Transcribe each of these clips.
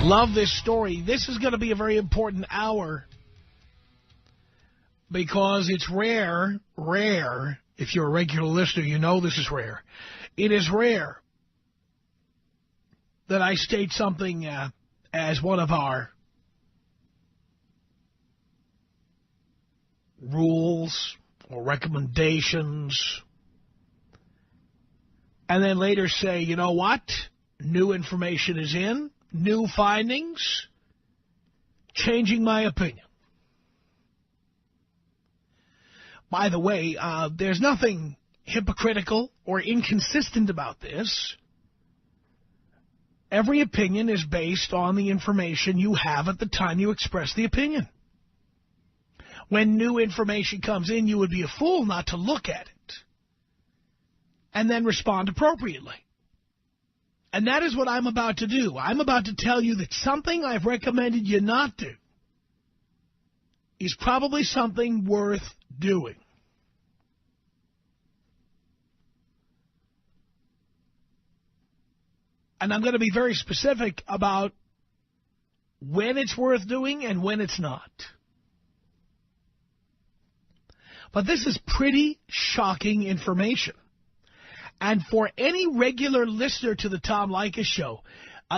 Love this story. This is going to be a very important hour because it's rare. If you're a regular listener, you know this is rare. It is rare that I state something as one of our rules or recommendations, and then later say, you know what? New information is in, new findings, changing my opinion. By the way, there's nothing hypocritical or inconsistent about this. Every opinion is based on the information you have at the time you express the opinion. When new information comes in, you would be a fool not to look at it and then respond appropriately. And that is what I'm about to do. I'm about to tell you that something I've recommended you not do is probably something worth doing. And I'm going to be very specific about when it's worth doing and when it's not. But this is pretty shocking information. And for any regular listener to the Tom Leykis show,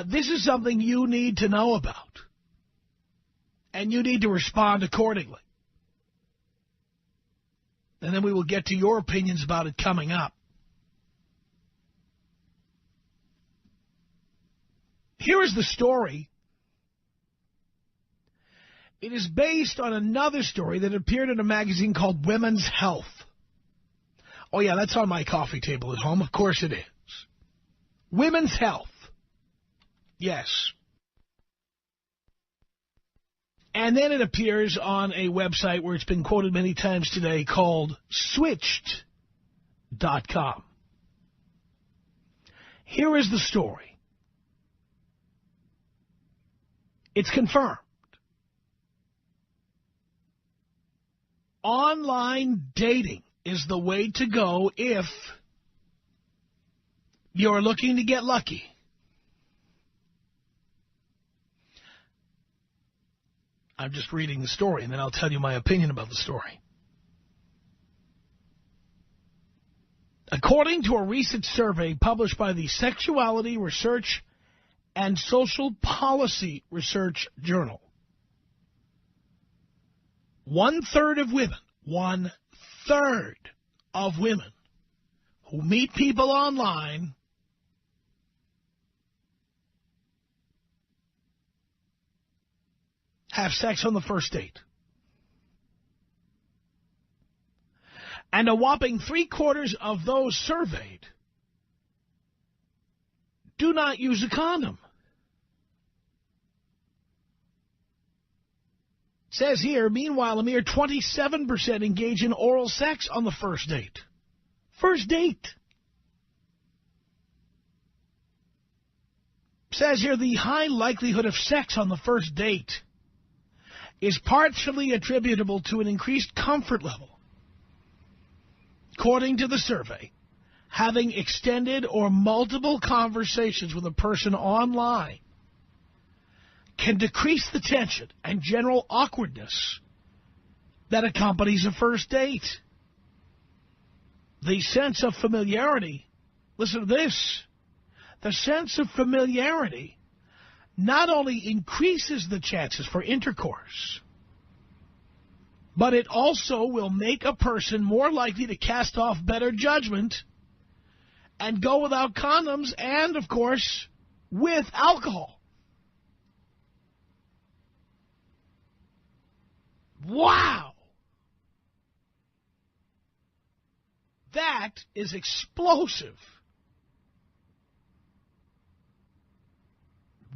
this is something you need to know about. And you need to respond accordingly. And then we will get to your opinions about it coming up. Here is the story. It is based on another story that appeared in a magazine called Women's Health. Oh, yeah, that's on my coffee table at home. Of course it is. Women's Health. Yes. And then it appears on a website where it's been quoted many times today called Switched.com. Here is the story. It's confirmed. Online dating is the way to go if you're looking to get lucky. I'm just reading the story, and then I'll tell you my opinion about the story. According to a recent survey published by the Sexuality Research and Social Policy Research Journal, 1/3 of women, 1/3 of women who meet people online have sex on the first date. And a whopping 3/4 of those surveyed do not use a condom. It says here, meanwhile, a mere 27% engage in oral sex on the first date. First date. It says here, the high likelihood of sex on the first date is partially attributable to an increased comfort level. According to the survey, having extended or multiple conversations with a person online can decrease the tension and general awkwardness that accompanies a first date. The sense of familiarity, listen to this, the sense of familiarity not only increases the chances for intercourse, but it also will make a person more likely to cast off better judgment and go without condoms and, of course, with alcohol. Wow! That is explosive.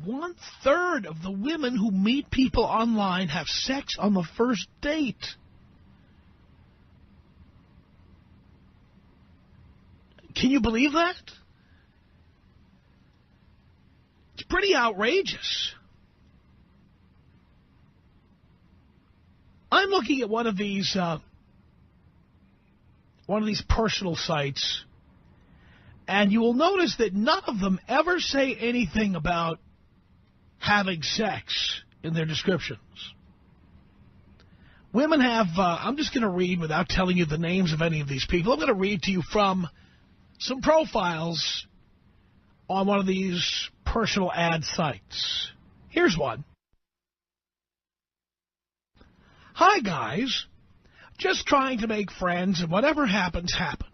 1/3 of the women who meet people online have sex on the first date. Can you believe that? It's pretty outrageous. I'm looking at one of these personal sites, and you will notice that none of them ever say anything about having sex in their descriptions. Women have, I'm just going to read without telling you the names of any of these people. I'm going to read to you from some profiles on one of these personal ad sites. Here's one. Hi, guys. Just trying to make friends, and whatever happens, happens.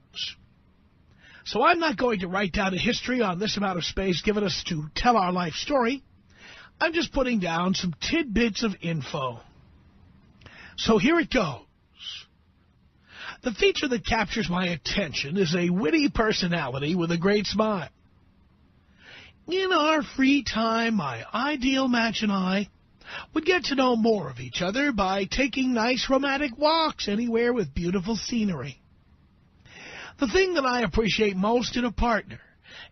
So I'm not going to write down a history on this amount of space given us to tell our life story. I'm just putting down some tidbits of info. So here it goes. The feature that captures my attention is a witty personality with a great smile. In our free time, my ideal match and I would get to know more of each other by taking nice romantic walks anywhere with beautiful scenery. The thing that I appreciate most in a partner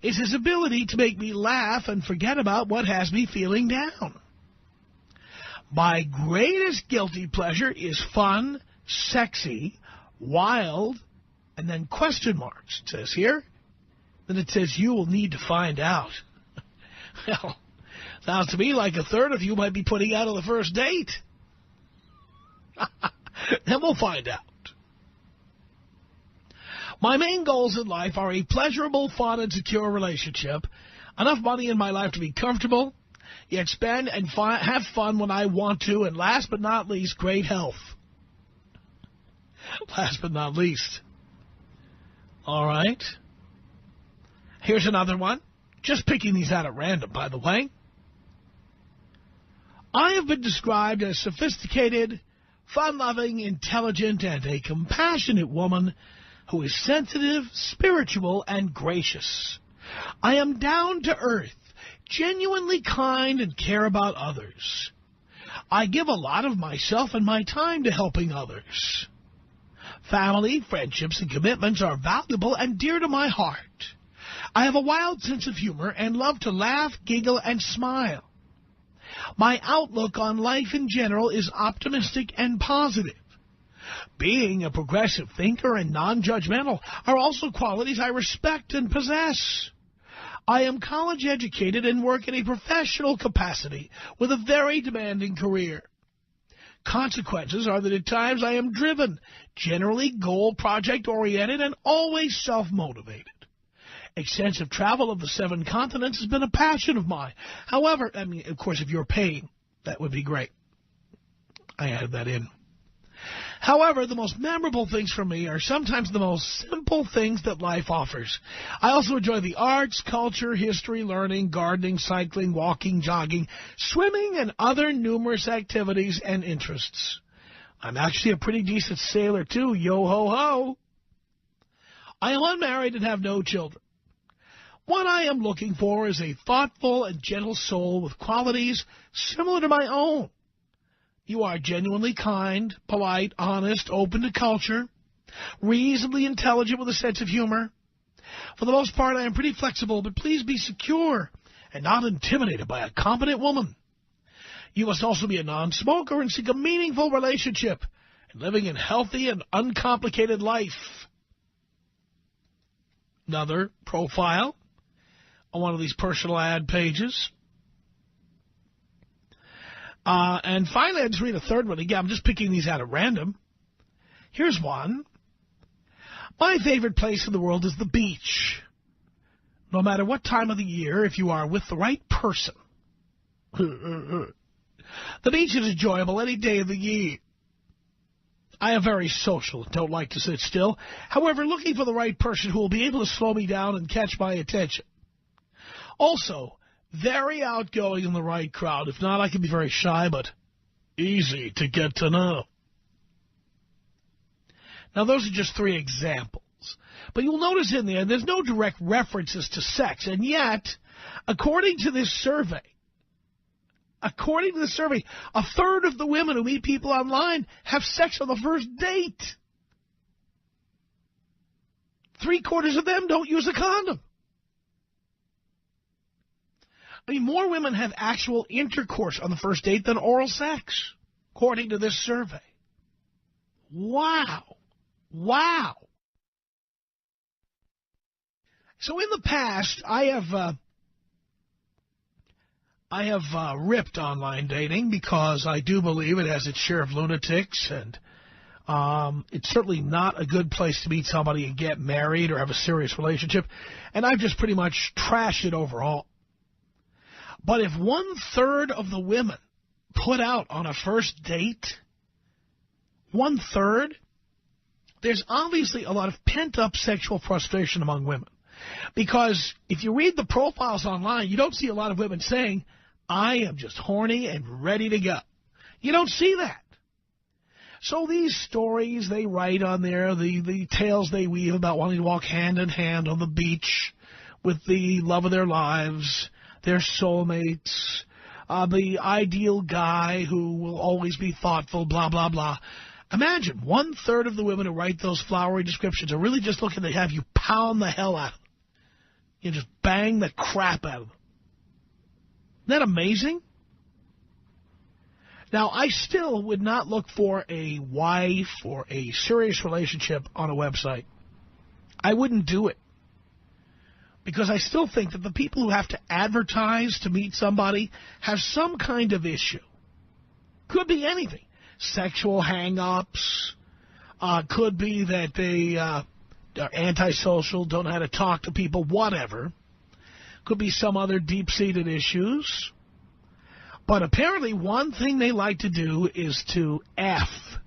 is his ability to make me laugh and forget about what has me feeling down. My greatest guilty pleasure is fun, sexy, wild, and then question marks, it says here. Then it says, you will need to find out. Well, sounds to me like a third of you might be putting out on the first date. Then we'll find out. My main goals in life are a pleasurable, fun, and secure relationship, enough money in my life to be comfortable, yet spend and have fun when I want to, and last but not least, great health. Last but not least. All right. Here's another one. Just picking these out at random, by the way. I have been described as sophisticated, fun-loving, intelligent, and a compassionate woman who is sensitive, spiritual, and gracious. I am down to earth, genuinely kind, and care about others. I give a lot of myself and my time to helping others. Family, friendships, and commitments are valuable and dear to my heart. I have a wild sense of humor and love to laugh, giggle, and smile. My outlook on life in general is optimistic and positive. Being a progressive thinker and non-judgmental are also qualities I respect and possess. I am college-educated and work in a professional capacity with a very demanding career. Consequences are that at times I am driven, generally goal project-oriented, and always self-motivated. Extensive travel of the 7 continents has been a passion of mine. However, I mean, of course, if you're paying, that would be great. I added that in. However, the most memorable things for me are sometimes the most simple things that life offers. I also enjoy the arts, culture, history, learning, gardening, cycling, walking, jogging, swimming, and other numerous activities and interests. I'm actually a pretty decent sailor, too. Yo-ho-ho. I am unmarried and have no children. What I am looking for is a thoughtful and gentle soul with qualities similar to my own. You are genuinely kind, polite, honest, open to culture, reasonably intelligent with a sense of humor. For the most part, I am pretty flexible, but please be secure and not intimidated by a competent woman. You must also be a non-smoker and seek a meaningful relationship and living a healthy and uncomplicated life. Another profile on one of these personal ad pages. And finally, I'll just read a third one. Again, I'm just picking these out at random. Here's one. My favorite place in the world is the beach. No matter what time of the year, if you are with the right person. The beach is enjoyable any day of the year. I am very social and don't like to sit still. However, looking for the right person who will be able to slow me down and catch my attention. Also, very outgoing in the right crowd. If not, I can be very shy, but easy to get to know. Now, those are just 3 examples. But you'll notice in there, there's no direct references to sex. And yet, according to this survey, a third of the women who meet people online have sex on the first date. 3/4 of them don't use a condom. I mean, more women have actual intercourse on the first date than oral sex, according to this survey. Wow. Wow. So in the past, I I have ripped online dating because I do believe it has its share of lunatics, and it's certainly not a good place to meet somebody and get married or have a serious relationship, and I've just pretty much trashed it overall. But if 1/3 of the women put out on a first date, 1/3, there's obviously a lot of pent-up sexual frustration among women. Because if you read the profiles online, you don't see a lot of women saying, I am just horny and ready to go. You don't see that. So these stories they write on there, the tales they weave about wanting to walk hand in hand on the beach with the love of their lives, their soulmates, the ideal guy who will always be thoughtful, blah, blah, blah. Imagine 1/3 of the women who write those flowery descriptions are really just looking to have you pound the hell out of them. You just bang the crap out of them. Isn't that amazing? Now, I still would not look for a wife or a serious relationship on a website. I wouldn't do it. Because I still think that the people who have to advertise to meet somebody have some kind of issue. Could be anything. Sexual hang-ups. Could be that they are antisocial, don't know how to talk to people, whatever. Could be some other deep-seated issues. But apparently one thing they like to do is to F.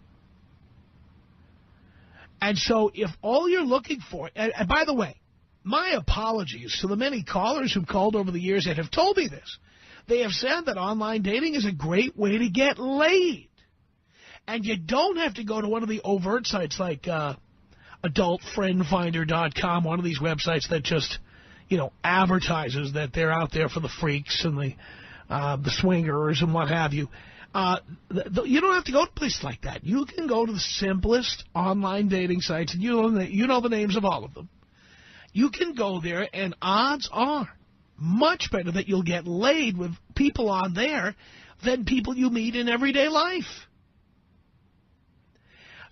And so if all you're looking for, and by the way, my apologies to the many callers who've called over the years that have told me this. They have said that online dating is a great way to get laid. And you don't have to go to one of the overt sites like adultfriendfinder.com, one of these websites that just, advertises that they're out there for the freaks and the swingers and what have you. You don't have to go to places like that. You can go to the simplest online dating sites, and you know the names of all of them. You can go there, and odds are much better that you'll get laid with people on there than people you meet in everyday life.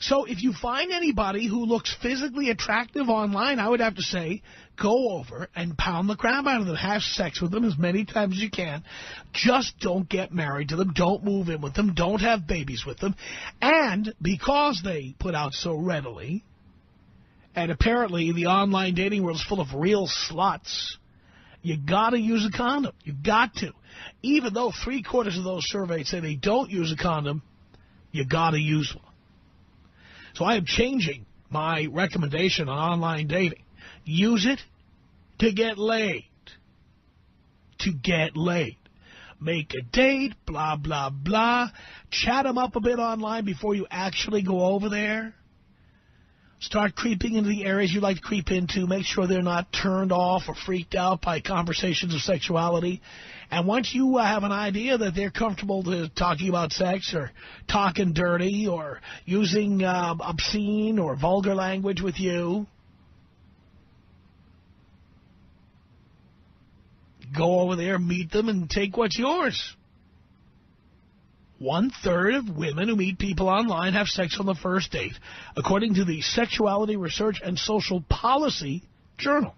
So if you find anybody who looks physically attractive online, I would have to say, go over and pound the crap out of them. Have sex with them as many times as you can. Just don't get married to them. Don't move in with them. Don't have babies with them. And because they put out so readily, and apparently the online dating world is full of real sluts, you got to use a condom. You got to. Even though 3/4 of those surveys say they don't use a condom, you got to use one. So I am changing my recommendation on online dating. Use it to get laid. To get laid. Make a date, blah, blah, blah. Chat them up a bit online before you actually go over there. Start creeping into the areas you like to creep into. Make sure they're not turned off or freaked out by conversations of sexuality. And once you have an idea that they're comfortable to talking about sex or talking dirty or using obscene or vulgar language with you, go over there, meet them, and take what's yours. 1/3 of women who meet people online have sex on the first date, according to the Sexuality Research and Social Policy Journal.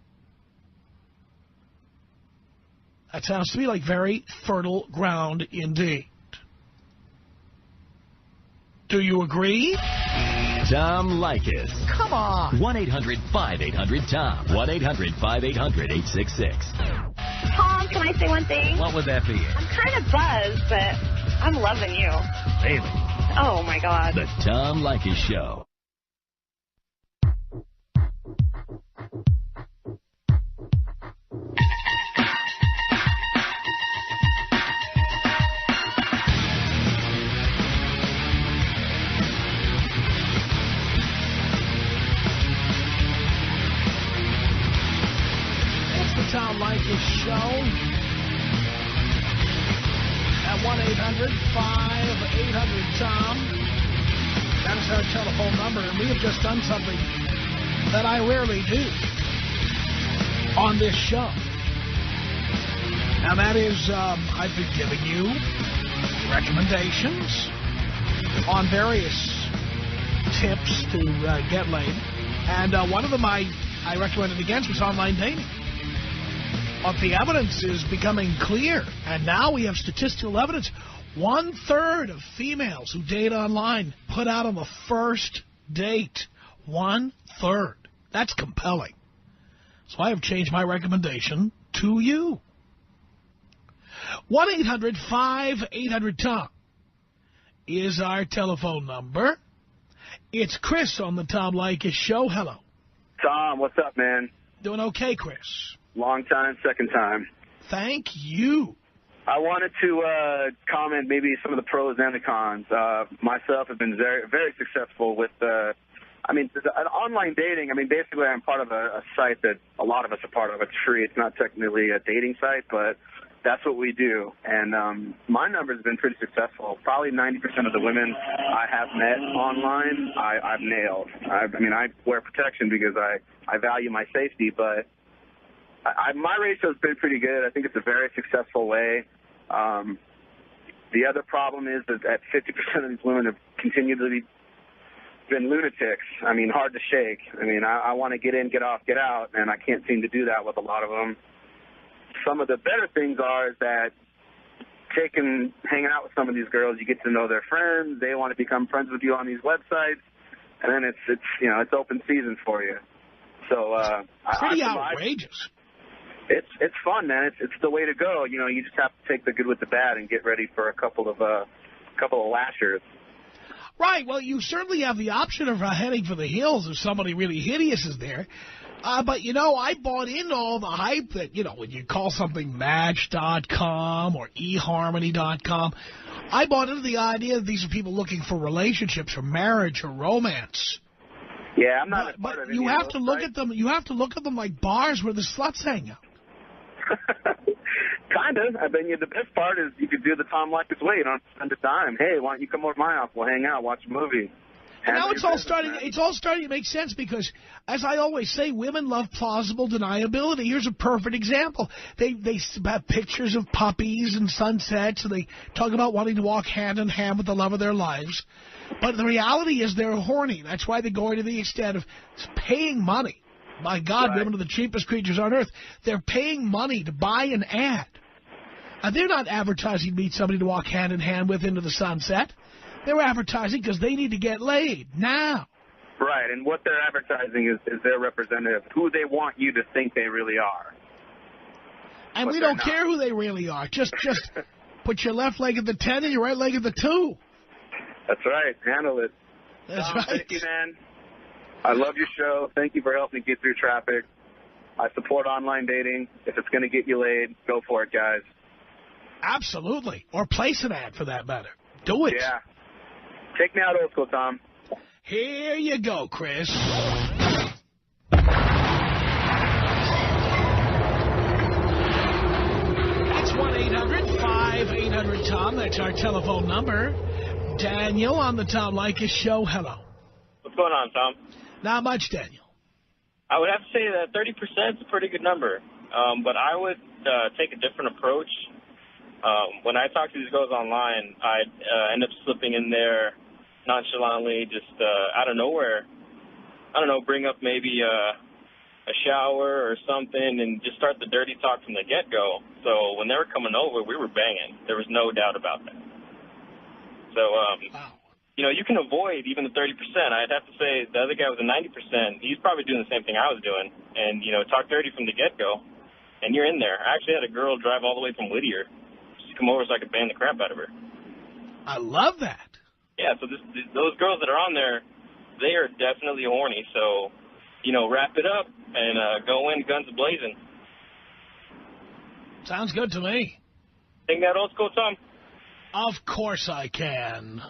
That sounds to me like very fertile ground indeed. Do you agree? Tom Leykis. Come on. 1-800-5800-TOM. 1-800-5800-866. Tom, can I say one thing? What would that be? I'm kind of buzzed, but I'm loving you. Really? Oh, my God. The Tom Leykis Show. Tom Leykis Show at 1-800-5800-TOM. That is our telephone number, and we have just done something that I rarely do on this show. Now, that is, I've been giving you recommendations on various tips to get laid, and one of them I recommended against was online dating. But the evidence is becoming clear, and now we have statistical evidence. 1/3 of females who date online put out on the first date. 1/3. That's compelling. So I have changed my recommendation to you. 1-800-5800-TOM is our telephone number. It's Chris on the Tom Leykis Show. Hello. Tom, what's up, man? Doing okay, Chris. Long time, second time. Thank you. I wanted to comment maybe some of the pros and the cons. Myself have been very, very successful with, online dating. I mean, basically I'm part of a site that a lot of us are part of. It's free. It's not technically a dating site, but that's what we do. And my number has been pretty successful. Probably 90% of the women I have met online, I've nailed. I wear protection because I value my safety, but my ratio has been pretty good. I think it's a very successful way. The other problem is that 50% of these women have continually been lunatics. I mean, hard to shake. I mean, I want to get in, get off, get out, and I can't seem to do that with a lot of them. Some of the better things are is that hanging out with some of these girls, you get to know their friends. They want to become friends with you on these websites, and then it's open season for you. So pretty outrageous. It's fun, man. It's the way to go. You know, you just have to take the good with the bad and get ready for a couple of lashers. Right. Well, you certainly have the option of heading for the hills if somebody really hideous is there. But, I bought into all the hype that, when you call something Match.com or eHarmony.com, I bought into the idea that these are people looking for relationships or marriage or romance. Yeah, I'm not. But you have to look at them. You have to look at them like bars where the sluts hang out. Kind of. I mean, the best part is you could do the Tom Leykis way. You don't spend the time. Hey, why don't you come over to my house? We'll hang out, watch a movie. And now it's all starting to make sense because, as I always say, women love plausible deniability. Here's a perfect example. They have pictures of puppies and sunsets, and they talk about wanting to walk hand in hand with the love of their lives. But the reality is they're horny. That's why they're going to the extent of paying money. My God, right. Women are the cheapest creatures on earth. They're paying money to buy an ad. And they're not advertising to meet somebody to walk hand in hand with into the sunset. They're advertising because they need to get laid now. Right, and what they're advertising is their representative, who they want you to think they really are. And we don't care who they really are. Just put your left leg at the 10 and your right leg at the 2. That's right. Handle it. That's Tom, right. Thank you, man. I love your show. Thank you for helping me get through traffic. I support online dating. If it's going to get you laid, go for it, guys. Absolutely. Or place an ad, for that matter. Do it. Yeah. Take me out old school, Tom. Here you go, Chris. It's 1-800-5800-TOM. That's our telephone number. Daniel on the Tom Leykis Show. Hello. What's going on, Tom? Not much, Daniel. I would have to say that 30% is a pretty good number. But I would take a different approach. When I talk to these girls online, I'd end up slipping in there nonchalantly, just out of nowhere. I don't know, bring up maybe a shower or something and just start the dirty talk from the get-go. So when they were coming over, we were banging. There was no doubt about that. So, wow. You can avoid even the 30%. I'd have to say the other guy was a 90%. He's probably doing the same thing I was doing. And, talk dirty from the get-go, and you're in there. I actually had a girl drive all the way from Sluttier just to come over so I could bang the crap out of her. I love that. Yeah, so those girls that are on there, they are definitely horny. So, wrap it up and go in guns blazing. Sounds good to me. Think that old school, Tom? Of course I can.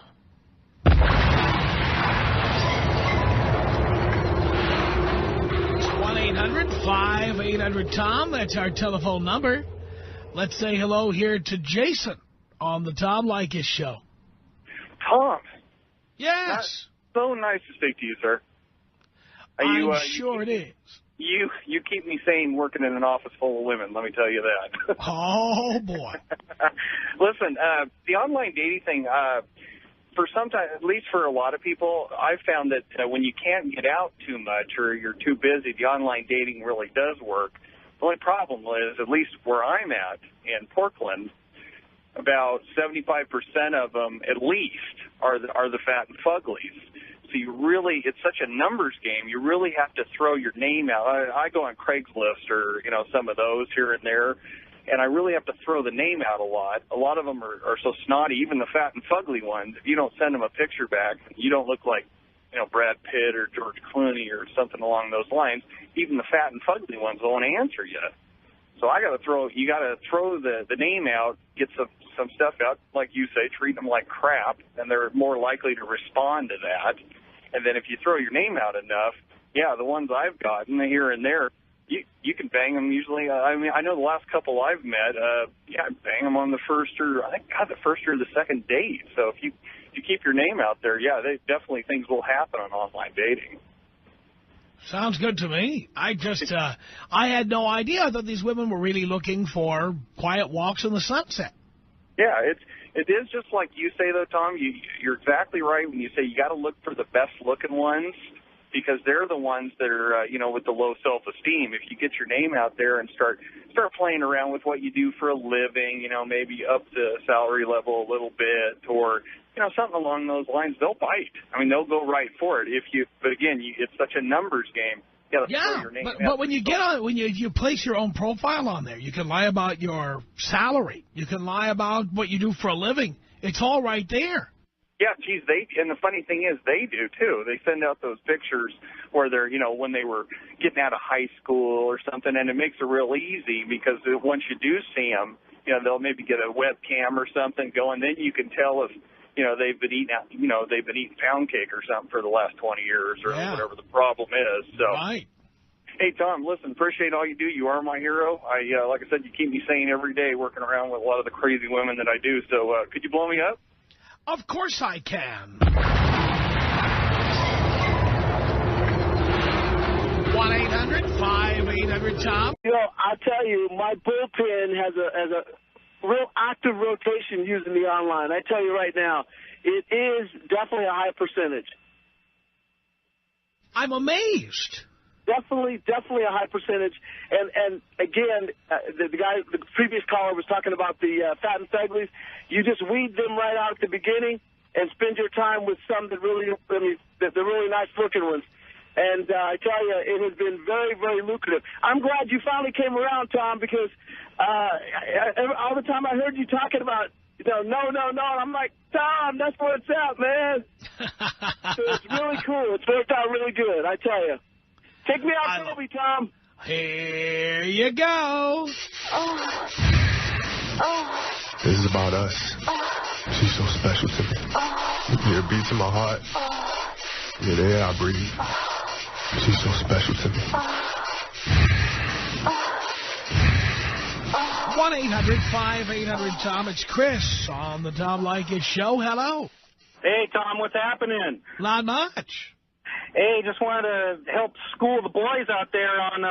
It's 1-800-5800-TOM. That's our telephone number. Let's say hello here to Jason on the Tom Leykis Show. Tom. Yes. So nice to speak to you, sir. I'm sure it is. You keep me sane working in an office full of women, let me tell you that. Oh, boy. Listen, the online dating thing, for some time, at least for a lot of people, I've found that when you can't get out too much or you're too busy, the online dating really does work. The only problem is, at least where I'm at in Portland, about 75% of them, at least, are the fat and fuglies. So it's such a numbers game. You really have to throw your name out. I go on Craigslist or, some of those here and there, and I really have to throw the name out a lot. A lot of them are so snotty, even the fat and fugly ones. If you don't send them a picture back, you don't look like, Brad Pitt or George Clooney or something along those lines. Even the fat and fugly ones won't answer you. So you got to throw the name out, get some stuff out, like you say, treat them like crap, and they're more likely to respond to that. And then if you throw your name out enough, the ones I've gotten here and there, you can bang them usually. I know the last couple I've met, I bang them on the first or the second date. So if you keep your name out there, definitely things will happen on online dating. Sounds good to me. I had no idea. I thought these women were really looking for quiet walks in the sunset. Yeah, it is just like you say, though, Tom. You're exactly right when you say you got to look for the best-looking ones, because they're the ones that are, with the low self-esteem. If you get your name out there and start playing around with what you do for a living, maybe up the salary level a little bit, or something along those lines, they'll bite. They'll go right for it. But again, it's such a numbers game. You gotta throw your name out. But when you get on, when you place your own profile on there, you can lie about your salary. You can lie about what you do for a living. It's all right there. Yeah, geez, and the funny thing is they do, too. They send out those pictures where they're, when they were getting out of high school or something, and it makes it real easy because once you do see them, they'll maybe get a webcam or something going. Then you can tell if, they've been eating pound cake or something for the last 20 years or whatever the problem is. So, right. Hey, Tom, listen, appreciate all you do. You are my hero. Like I said, you keep me sane every day working around with a lot of the crazy women that I do. So could you blow me up? Of course I can. 1-800-5800-TOM. I'll tell you, my bullpen has a real active rotation using me online. I tell you right now, it is definitely a high percentage. I'm amazed. Definitely a high percentage. And again, the previous caller was talking about the fat and fuglies. You just weed them right out at the beginning and spend your time with some that really, the really nice looking ones. And I tell you, it has been very, very lucrative. I'm glad you finally came around, Tom, because all the time I heard you talking about, no. I'm like, Tom, that's where it's at, man. So it's really cool. It's worked out really good, I tell you. Take me out, Toby, Tom. Here you go. This is about us. She's so special to me. Yeah, it beats in my heart. Yeah, the air I breathe. She's so special to me. 1-800-5800-TOM. It's Chris on the Tom Leykis Show. Hello. Hey, Tom, what's happening? Not much. Hey, just wanted to help school the boys out there on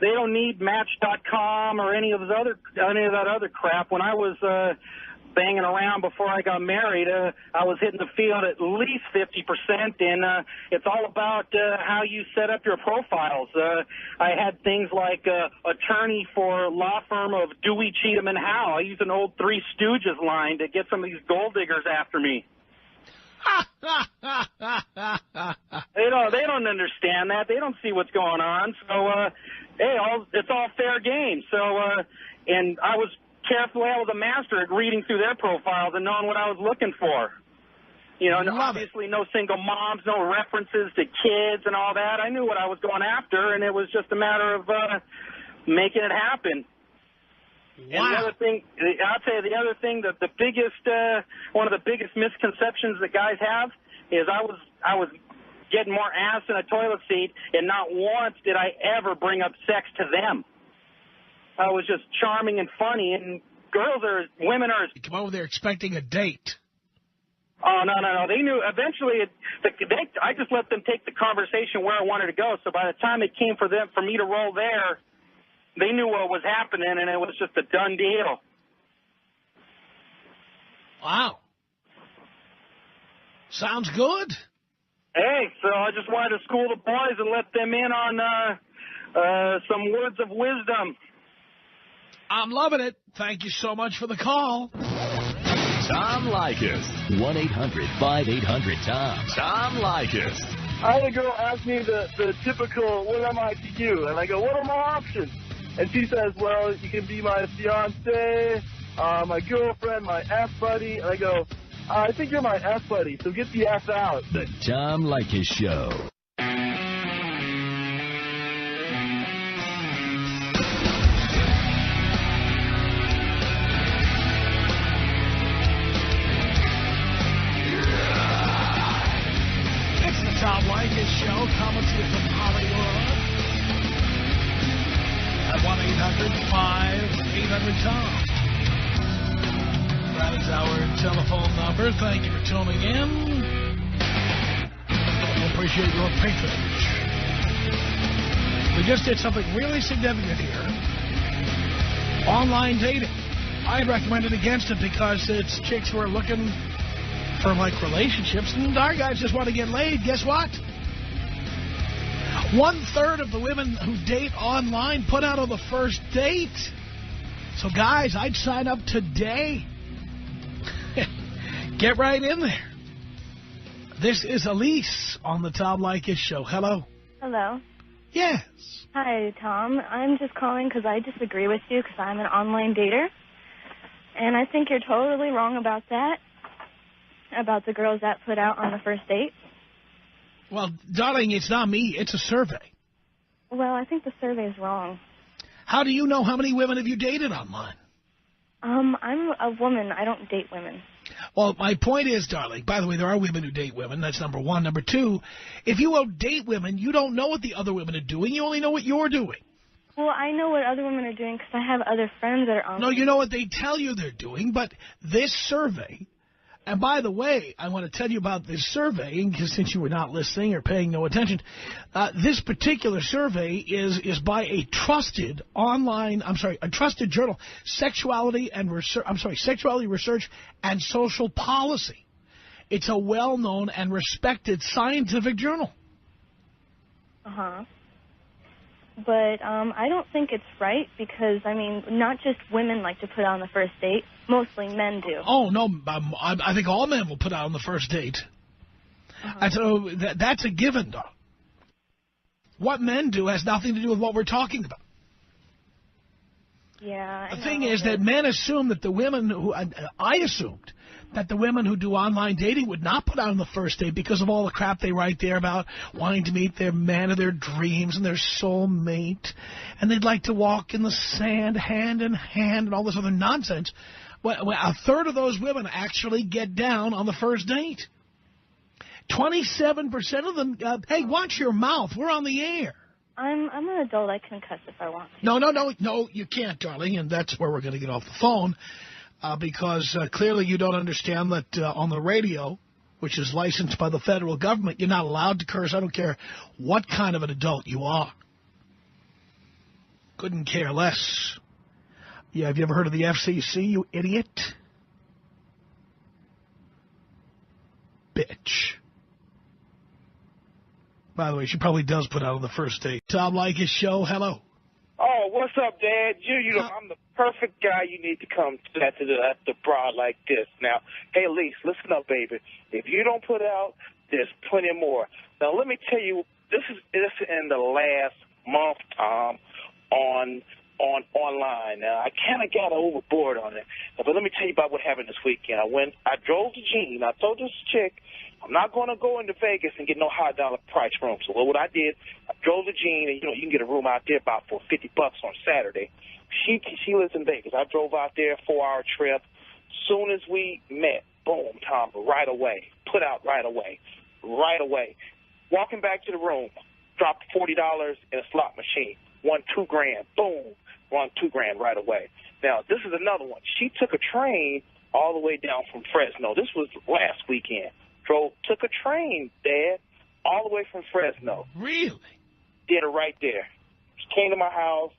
they don't need Match.com or any of that other crap. When I was banging around before I got married, I was hitting the field at least 50%, and it's all about how you set up your profiles. I had things like attorney for law firm of Dewey, Cheatham, and Howe. I used an old Three Stooges line to get some of these gold diggers after me. They don't understand that. They don't see what's going on. So, it's all fair game. So, and I was a master at reading through their profiles and knowing what I was looking for. Obviously no single moms, no references to kids and all that. I knew what I was going after, and it was just a matter of making it happen. Wow. And the other thing, I'll tell you, the other thing that one of the biggest misconceptions that guys have is I was getting more ass in a toilet seat, and not once did I ever bring up sex to them. I was just charming and funny, and women are. You come over there expecting a date. Oh, no. They knew eventually. I just let them take the conversation where I wanted to go. So by the time it came for me to roll there, they knew what was happening, and it was just a done deal. Wow. Sounds good. Hey, so I just wanted to school the boys and let them in on some words of wisdom. I'm loving it. Thank you so much for the call. Tom Leykis. 1-800-5800-TOM. Tom Leykis. I had a girl ask me the typical, what am I to you? And I go, what are my options? And she says, well, you can be my fiance, my girlfriend, my F buddy. And I go, I think you're my F buddy, so get the F out. The Tom Leykis Show. It's the Tom Leykis Show, coming to you from Hollywood at 1-800-5800-TOM. That is our telephone number. Thank you for tuning in. We appreciate your patronage. We just did something really significant here. Online dating. I'd recommend it against it because it's chicks who are looking for, like, relationships, and our guys just want to get laid. Guess what? 1/3 of the women who date online put out on the first date. So, guys, I'd sign up today. Get right in there. This is Elise on the Tom Leykis Show. Hello. Hello. Yes. Hi, Tom. I'm just calling because I disagree with you because I'm an online dater. And I think you're totally wrong about that, about the girls that put out on the first date. Well, darling, it's not me. It's a survey. Well, I think the survey is wrong. How do you know how many women have you dated online? I'm a woman. I don't date women. Well, my point is, darling, by the way, there are women who date women. That's number one. Number two, if you won't date women, you don't know what the other women are doing. You only know what you're doing. Well, I know what other women are doing because I have other friends that are online. No, you know what they tell you they're doing, but this survey, and by the way, I want to tell you about this survey, because since you were not listening or paying no attention, this particular survey is by a trusted a trusted journal, Sexuality Research and Social Policy. It's a well-known and respected scientific journal. Uh-huh. But I don't think it's right because, I mean, not just women like to put out on the first date. Mostly men do. Oh, no, I think all men will put out on the first date. And so that's a given, though. What men do has nothing to do with what we're talking about. Yeah. The thing is that men assume that the women who, I assumed that the women who do online dating would not put out on the first date because of all the crap they write there about wanting to meet their man of their dreams and their soulmate. And they'd like to walk in the sand hand in hand and all this other nonsense. Well, 1/3 of those women actually get down on the first date. 27% of them, hey, watch your mouth. We're on the air. I'm an adult. I can cuss if I want to. No, you can't, darling, and that's where we're going to get off the phone because clearly you don't understand that on the radio, which is licensed by the federal government, you're not allowed to curse. I don't care what kind of an adult you are. Couldn't care less. Yeah, have you ever heard of the FCC, you idiot? Bitch. By the way, she probably does put out on the first date. Tom Leykis Show, hello. Oh, what's up, Dad? I'm the perfect guy you need to come to the broad like this. Now, hey, Lise, listen up, baby. If you don't put out, there's plenty more. Now, let me tell you, this is in the last month, Tom, on online. Now, I kind of got overboard on it. But let me tell you about what happened this weekend. I drove to Gene. I told this chick, I'm not going to go into Vegas and get no high dollar price room. So what I did, I drove to Gene, and you can get a room out there about for $50 on Saturday. She lives in Vegas. I drove out there, 4-hour trip. Soon as we met, boom, Tom, right away. Put out right away. Right away. Walking back to the room, dropped $40 in a slot machine. Won $2,000. Boom. Won $2,000 right away. Now, this is another one. She took a train all the way down from Fresno. This was last weekend. Took a train, Dad, all the way from Fresno. Really? Did it right there. She came to my house,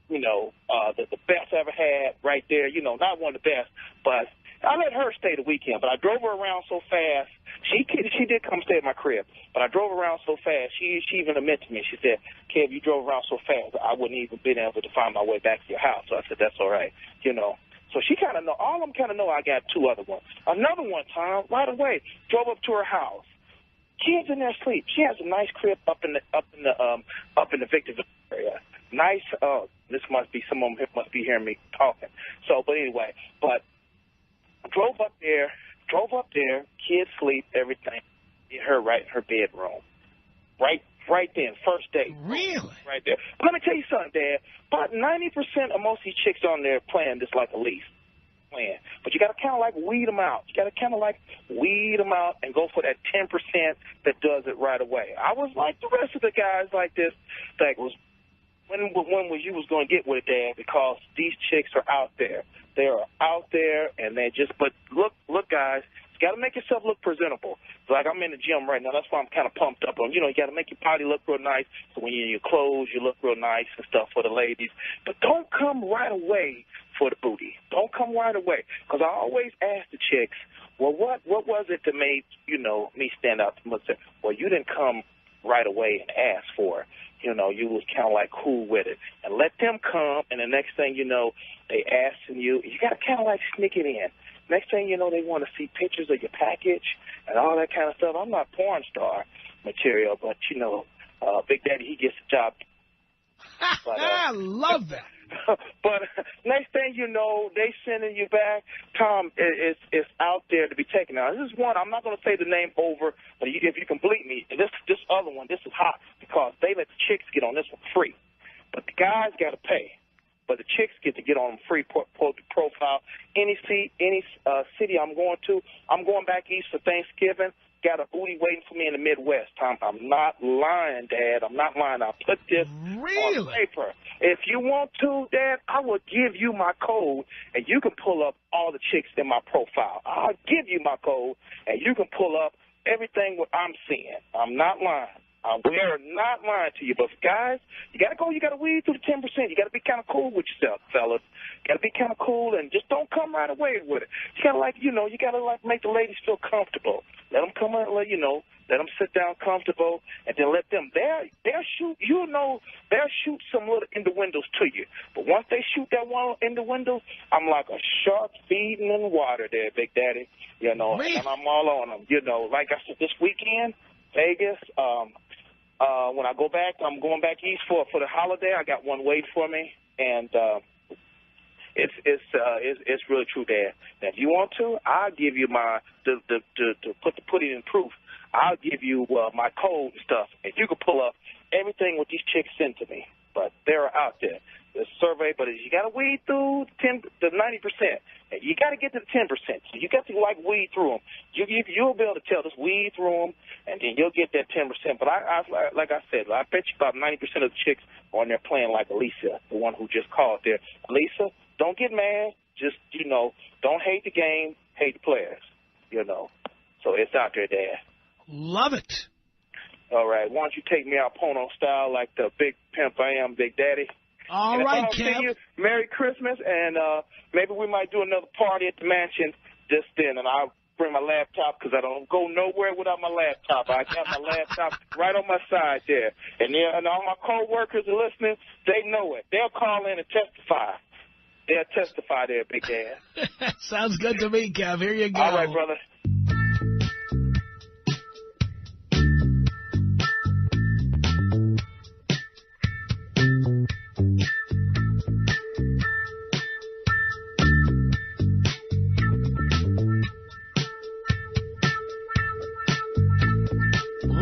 the best I ever had right there. Not one of the best, but I let her stay the weekend, but I drove her around so fast. She did come stay at my crib, but I drove around so fast. She even admitted to me. She said, Kev, you drove around so fast, I wouldn't even been able to find my way back to your house. So I said, that's all right, you know. So she kind of know. All of them kind of know I got two other ones. Another one time, right away, drove up to her house. Kids in there asleep. She has a nice crib up in the Victorville area. Nice. This must be some of them must be hearing me talking. So, but anyway, drove up there. Kids sleep, everything. Get her right in her bedroom. Right then, first date. Really? Right there. But let me tell you something, Dad. About 90% of most of these chicks on there playing this like a lease. But you got to kind of like weed them out. You got to kind of like weed them out and go for that 10% that does it right away. I was like the rest of the guys like this that was when was you was going to get with it, Dad, because these chicks are out there. They are out there, and they just, but look, guys, you got to make yourself look presentable. Like I'm in the gym right now. That's why I'm kind of pumped up on. You know, you got to make your body look real nice. So when you're in your clothes, you look real nice and stuff for the ladies. But don't come right away for the booty. Don't come right away. Because I always ask the chicks, well, what was it that made, you know, me stand out to them? Well, you didn't come right away and ask for it. You know, you was kind of like cool with it. And let them come, and the next thing you know, they asking you. You got to kind of like sneak it in. Next thing you know, they want to see pictures of your package and all that kind of stuff. I'm not porn star material, but, you know, Big Daddy, he gets the job. But, I love that. But next thing you know, they sending you back. Tom, it's out there to be taken. Now, this is one, I'm not going to say the name over, but if you can bleep me, this other one, this is hot because they let the chicks get on this one free. But the guys got to pay. But the chicks get to get on free profile. Any city I'm going to, I'm going back east for Thanksgiving. Got a booty waiting for me in the Midwest, Tom. I'm not lying, Dad. I'm not lying. I'll put this on paper. If you want to, Dad, I will give you my code, and you can pull up all the chicks in my profile. I'll give you my code, and you can pull up everything what I'm seeing. I'm not lying. We are not lying to you, but guys, you got to weed through the 10%. You got to be kind of cool with yourself, fellas. You got to be kind of cool and just don't come right away with it. You got to you got to make the ladies feel comfortable. Let them come out, let them sit down comfortable, and then let them, they'll shoot, they'll shoot some little innuendos to you. But once they shoot that one innuendo, I'm like a shark feeding in water there, Big Daddy, you know, and I'm all on them. You know, like I said, this weekend, Vegas, when I go back, I'm going back east for the holiday. I got one waiting for me, and it's really true, Dad. Now, if you want to, I'll give you to put it in proof. I'll give you my code and stuff, and you can pull up everything what these chicks send to me. But they're out there. The survey, but you got to weed through the 90%. And you got to get to the 10%. So you got to weed through them. You'll be able to tell, just weed through them, and then you'll get that 10%. But like I said, I bet you about 90% of the chicks are on there playing like Alicia, the one who just called there. Alicia, don't get mad. Just, don't hate the game, hate the players, So it's out there, Dad. Love it. All right. Why don't you take me out Pono style like the big pimp I am, Big Daddy? All right, Kev. You, Merry Christmas, and maybe we might do another party at the mansion just then, and I'll bring my laptop because I don't go nowhere without my laptop. I got my laptop right on my side there. And all my co-workers are listening. They know it. They'll call in and testify. They'll testify there, Big Dad. Sounds good to me, Kev. Here you go. All right, brother.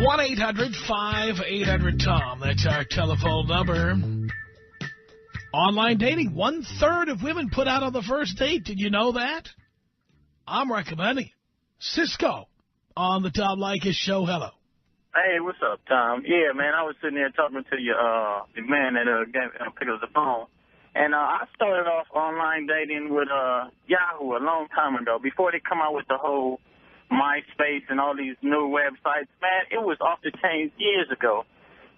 One 800-5800-TOM. That's our telephone number. Online dating. 1/3 of women put out on the first date. Did you know that? I'm recommending it. Cisco on the Tom Leykis show. Hello. Hey, what's up, Tom? Yeah, man, I was sitting there talking to you, the man that picked up the phone. And I started off online dating with Yahoo a long time ago, before they come out with the whole MySpace and all these new websites. Man, it was off the chain years ago.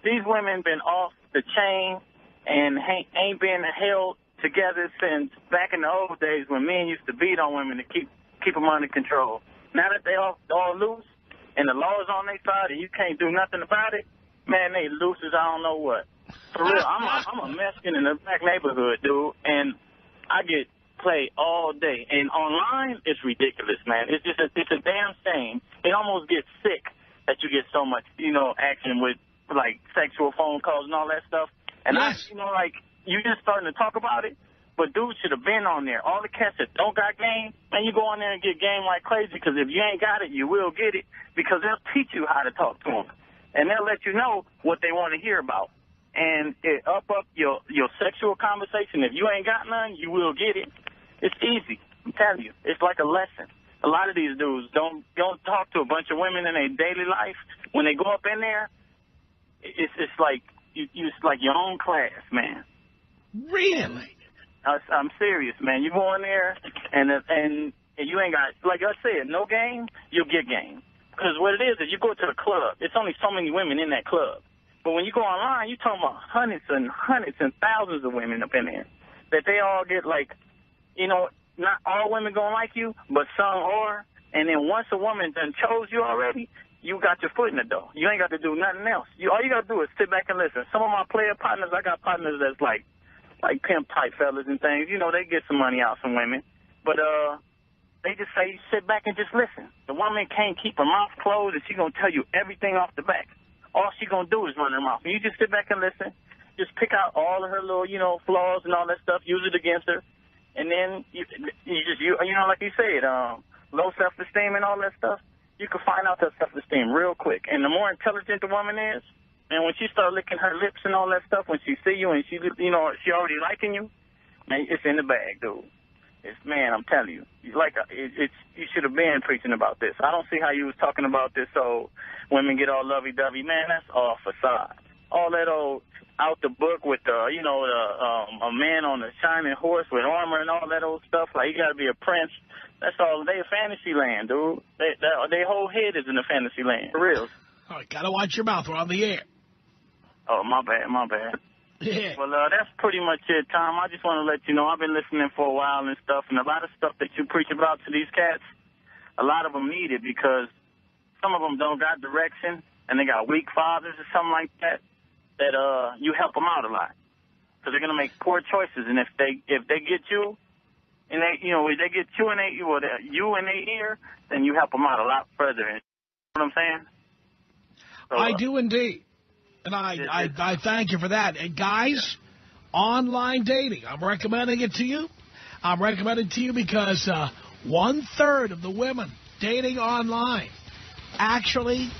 These women been off the chain and ain't been held together since back in the old days when men used to beat on women to keep keep them under control. Now that they all loose and the law is on their side and you can't do nothing about it, man, they loose as I don't know what. For real, I'm a Mexican in a black neighborhood, dude, and I get played all day. And online, it's ridiculous, man. It's just it's a damn shame. It almost gets sick that you get so much, action with, like, sexual phone calls and all that stuff. And yes. You just starting to talk about it, but dudes should have been on there. All the cats that don't got game, man, you go on there and get game like crazy, because if you ain't got it, you will get it, because they'll teach you how to talk to them. And they'll let you know what they want to hear about. And it up your sexual conversation. If you ain't got none, you will get it. It's easy. I'm telling you. It's like a lesson. A lot of these dudes don't talk to a bunch of women in their daily life. When they go up in there, it's like it's like your own class, man. Really? I'm serious, man. You go in there and you ain't got, like I said, no game, you'll get game. Because what it is you go to the club. It's only so many women in that club. But when you go online, you're talking about hundreds and thousands of women up in there. That they all get, like, not all women gonna like you, but some are. And then once a woman done chose you already, you got your foot in the door. You ain't got to do nothing else. All you got to do is sit back and listen. Some of my player partners, I got partners that's like pimp-type fellas and things. They get some money out from women. But they just say, sit back and just listen. The woman can't keep her mouth closed, and she going to tell you everything off the back. All she going to do is run her mouth. And you just sit back and listen. Just pick out all of her little, flaws and all that stuff. Use it against her. And then, you like you said, low self-esteem and all that stuff, you can find out that self-esteem real quick. And the more intelligent the woman is, and when she start licking her lips and all that stuff, when she see you and she already liking you, man, it's in the bag, dude. Man, I'm telling you, you should have been preaching about this. I don't see how you was talking about this, so women get all lovey-dovey. Man, that's all facade. All that old out the book with a man on a shining horse with armor and all that old stuff. Like, you got to be a prince. That's all. They a fantasy land, dude. Their whole head is in a fantasy land. For real. All right, got to watch your mouth. We're on the air. Oh, my bad. Yeah. Well, that's pretty much it, Tom. I just want to let you know I've been listening for a while and stuff, and a lot of stuff that you preach about to these cats, a lot of them need it, because some of them don't got direction, and they got weak fathers or something like that you help them out a lot, because they're gonna make poor choices, and if they get you, and if they get you in their ear, then you help them out a lot further. You know what I'm saying? So, I do indeed. And I thank you for that. And guys, online dating, I'm recommending it to you. I'm recommending it to you because 1/3 of the women dating online actually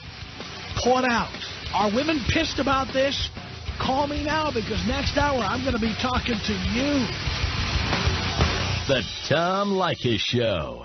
point out. Are women pissed about this? Call me now, because next hour I'm going to be talking to you. The Tom Leykis Show.